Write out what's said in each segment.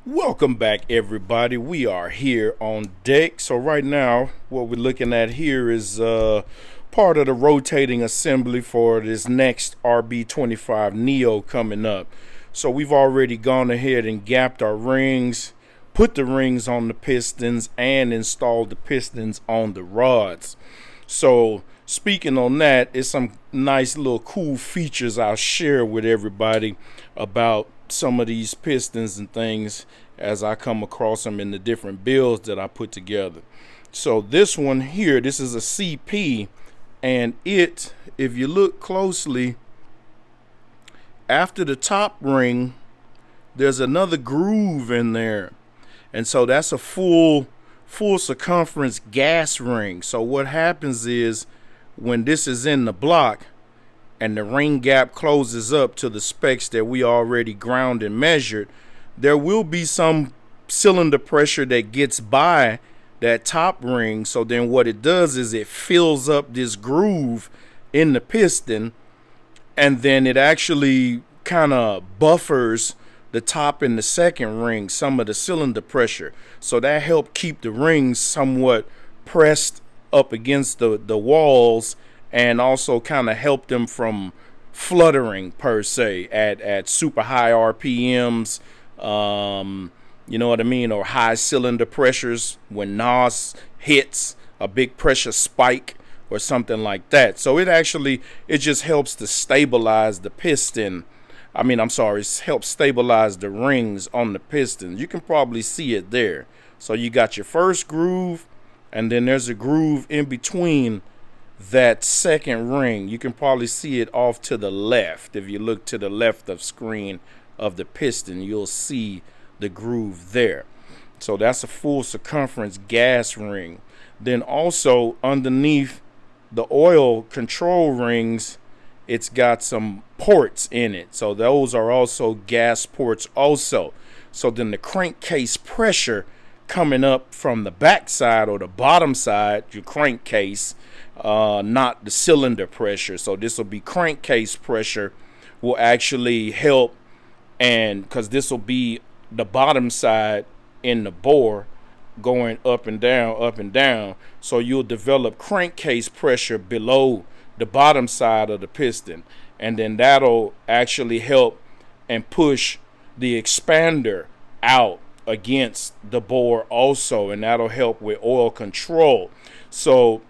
Welcome back, everybody. We are here on deck. So right now what we're looking at here is part of the rotating assembly for this next RB25 Neo coming up. So we've already gone ahead and gapped our rings, put the rings on the pistons, and installed the pistons on the rods. So speaking on that, it's some nice little cool features I'll share with everybody about some of these pistons and things as I come across them in the different builds that I put together. So this one here, this is a CP, and it, if you look closely, after the top ring there's another groove in there, and so that's a full circumference gas ring. So what happens is when this is in the block and the ring gap closes up to the specs that we already ground and measured, there will be some cylinder pressure that gets by that top ring. So then what it does is it fills up this groove in the piston, and then it actually kind of buffers the top and the second ring some of the cylinder pressure. So that helped keep the rings somewhat pressed up against the walls, and also kind of help them from fluttering per se at super high RPMs, you know what I mean, or high cylinder pressures when NOS hits a big pressure spike or something like that. So it just helps to stabilize the piston. It helps stabilize the rings on the pistons. You can probably see it there. So you got your first groove, and then there's a groove in between that second ring. You can probably see it off to the left. If you look to the left of screen of the piston, you'll see the groove there. So that's a full circumference gas ring. Then also underneath the oil control rings, it's got some ports in it. So those are also gas ports also. So then the crankcase pressure coming up from the back side or the bottom side, your crankcase, not the cylinder pressure. So this will be crankcase pressure, will actually help, and because this will be the bottom side in the bore going up and down, so you'll develop crankcase pressure below the bottom side of the piston, and then that'll actually help and push the expander out against the bore also, and that'll help with oil control. So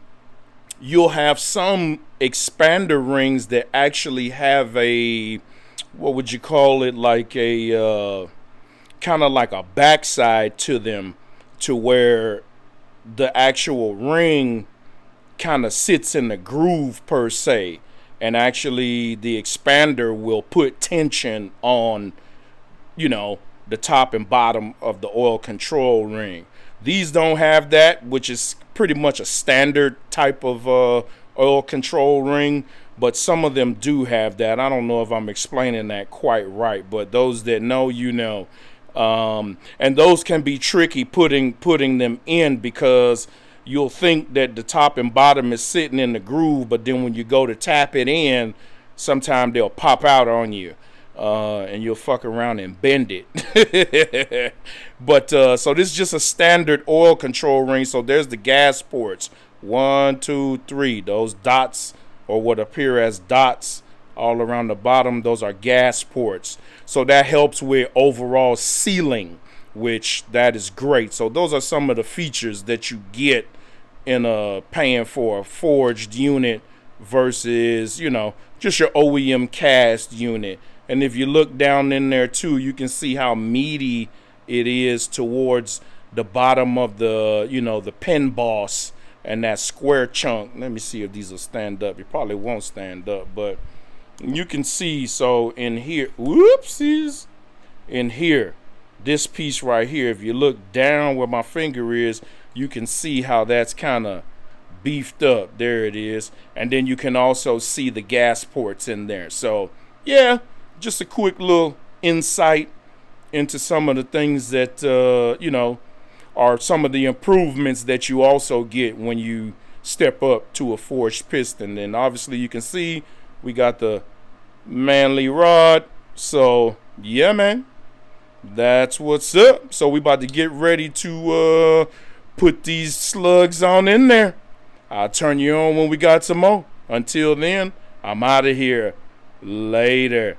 you'll have some expander rings that actually have a, what would you call it, like a kind of like a backside to them, to where the actual ring kind of sits in the groove per se, and actually the expander will put tension on, the top and bottom of the oil control ring. These don't have that, which is pretty much a standard type of oil control ring, but some of them do have that. I don't know if I'm explaining that quite right, but those that know, and those can be tricky putting them in, because you'll think that the top and bottom is sitting in the groove, but then when you go to tap it in, sometimes they'll pop out on you, and you'll fuck around and bend it. But so this is just a standard oil control ring. So there's the gas ports, 1, 2, 3. Those dots, or what appear as dots all around the bottom, those are gas ports. So that helps with overall sealing, which that is great. So those are some of the features that you get in paying for a forged unit versus, just your OEM cast unit. And if you look down in there too, you can see how meaty it is towards the bottom of the, the pin boss and that square chunk. Let me see if these will stand up. You probably won't stand up, but you can see. So in here, whoopsies, in here, this piece right here, if you look down where my finger is, you can see how that's kind of beefed up. There it is. And then you can also see the gas ports in there. So yeah, just a quick little insight into some of the things that are some of the improvements that you also get when you step up to a forged piston. And obviously you can see we got the manly rod. So yeah, man, That's what's up. So we about to get ready to put these slugs on in there. I'll turn you on when we got some more. Until then, I'm out of here. Later.